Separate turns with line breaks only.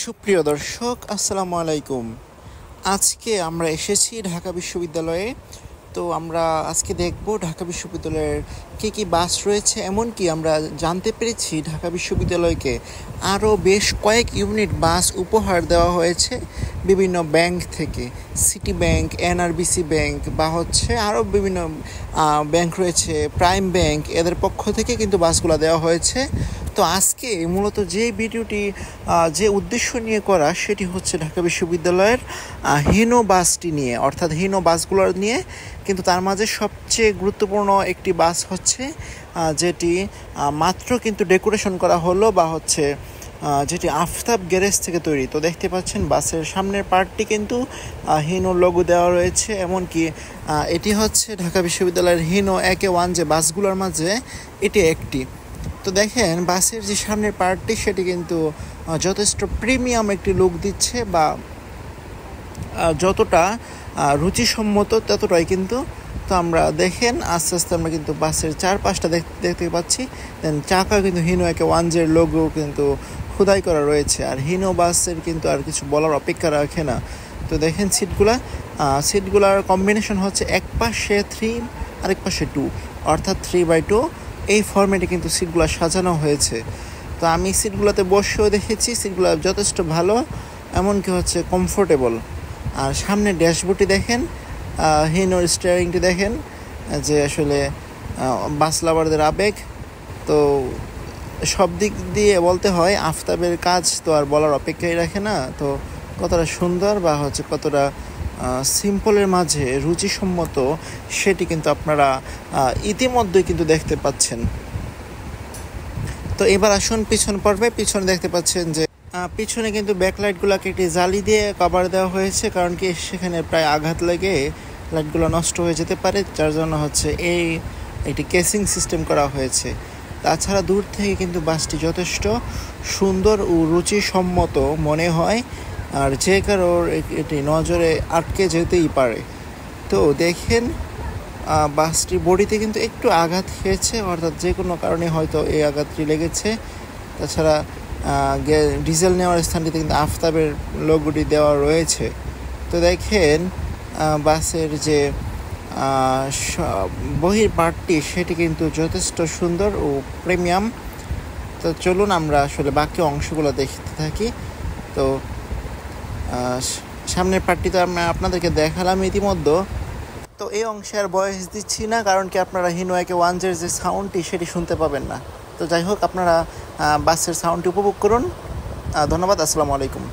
সুপ্রিয় দর্শক, আসসালামু আলাইকুম। আজকে আমরা এসেছি ঢাকা বিশ্ববিদ্যালয়ে। তো আমরা আজকে দেখব ঢাকা বিশ্ববিদ্যালয়ের কী কী বাস রয়েছে। এমনকি আমরা জানতে পেরেছি ঢাকা বিশ্ববিদ্যালয়কে আরও বেশ কয়েক ইউনিট বাস উপহার দেওয়া হয়েছে বিভিন্ন ব্যাংক থেকে। সিটি ব্যাংক, এনআরবিসি ব্যাংক বা আরও বিভিন্ন ব্যাংক রয়েছে, প্রাইম ব্যাংক, এদের পক্ষ থেকে কিন্তু বাসগুলো দেওয়া হয়েছে। তো আজকে মূলত যে ভিডিওটি যে উদ্দেশ্য নিয়ে করা, সেটি হচ্ছে ঢাকা বিশ্ববিদ্যালয়ের হিনো বাসটি নিয়ে, অর্থাৎ হিনো বাসগুলো নিয়ে। কিন্তু তার মাঝে সবচেয়ে গুরুত্বপূর্ণ একটি বাস হচ্ছে যেটি মাত্র কিন্তু ডেকোরেশন করা হলো বা যেটি আফতাব গ্যারেজ থেকে তৈরি। তো দেখতে পাচ্ছেন বাসের সামনের পার্টটি কিন্তু হিনো লোগো দেওয়া রয়েছে। এমনকি এটি হচ্ছে ঢাকা বিশ্ববিদ্যালয়ের হিনো 1A1 যে বাসগুলোর মাঝে এটি একটি। তো দেখেন বাসের যে সামনের পার্টটি সেটি কিন্তু যথেষ্ট প্রিমিয়াম একটি লুক দিচ্ছে, বা যতটা রুচিসম্মত ততটাই কিন্তু। তো আমরা দেখেন আস্তে আস্তে আমরা কিন্তু বাসের চারপাশটা দেখতে পাচ্ছি। দেন চাকা কিন্তু হিনো 1A1 যে লোগো কিন্তু খোদাই করা রয়েছে। আর হিনো বাসের কিন্তু আর কিছু বলার অপেক্ষা রাখে না। তো দেখেন সিটগুলার কম্বিনেশন হচ্ছে এক পাশে 3 আরেক পাশে 2, অর্থাৎ 3/2 এই ফরম্যাটে কিন্তু সিটগুলো সাজানো হয়েছে। তো আমি সিটগুলোতে বসেও দেখেছি, সিটগুলো যথেষ্ট ভালো, এমনকি কমফোর্টেবল। আর সামনে ড্যাশবোর্ডটি দেখেন, হিনোর স্টিয়ারিংটি দেখেন, যে আসলে বাস লাভারদের আবেগ। তো সব দিক দিয়ে বলতে হয় আফতাবের কাজ তো আর বলার অপেক্ষাই রাখে না। তো কতটা সুন্দর বা কতটা সিম্পলের মাঝে রুচিসম্মত, সেটি কিন্তু আপনারা ইতিমধ্যেই কিন্তু দেখতে পাচ্ছেন। তো এবার আসুন পিছন পর্বে। পিছনে দেখতে পাচ্ছেন যে পিছনে কিন্তু ব্যাকলাইটগুলোকে একটি জালি দিয়ে কভার দেওয়া হয়েছে, কারণ কি সেখানে প্রায় আঘাত লেগে লাইটগুলো নষ্ট হয়ে যেতে পারে, যার জন্য একটি কেসিং সিস্টেম করা হয়েছে। তাছাড়া দূর থেকে কিন্তু বাসটি যথেষ্ট সুন্দর ও রুচিসম্মত মনে হয়, আর যে কারোর এটি নজরে আটকে যেতেই পারে। তো দেখেন বাসটি বডিতে কিন্তু একটু আঘাত খেয়েছে, অর্থাৎ যে কোনো কারণে হয়তো এই আঘাতটি লেগেছে। তাছাড়া ডিজেল নেওয়ার স্থানটিতে কিন্তু আফতাবের লোগোটি দেওয়া রয়েছে। তো দেখেন বাসের যে বহির পার্টটি সেটি কিন্তু যথেষ্ট সুন্দর ও প্রিমিয়াম। তো চলুন আমরা বাকি অংশগুলো দেখতে থাকি। তো সামনের পার্টটি তো আমরা আপনাদেরকে দেখালাম ইতিমধ্যে। তো এই অংশে আর ভয়েস দিচ্ছি না, কারণ কি আপনারা হিনো 1A1 যে সাউন্ডটি সেটি শুনতে পাবেন না। তো যাই হোক, আপনারা বাসের সাউন্ডটি উপভোগ করুন। ধন্যবাদ। আসসালামু আলাইকুম।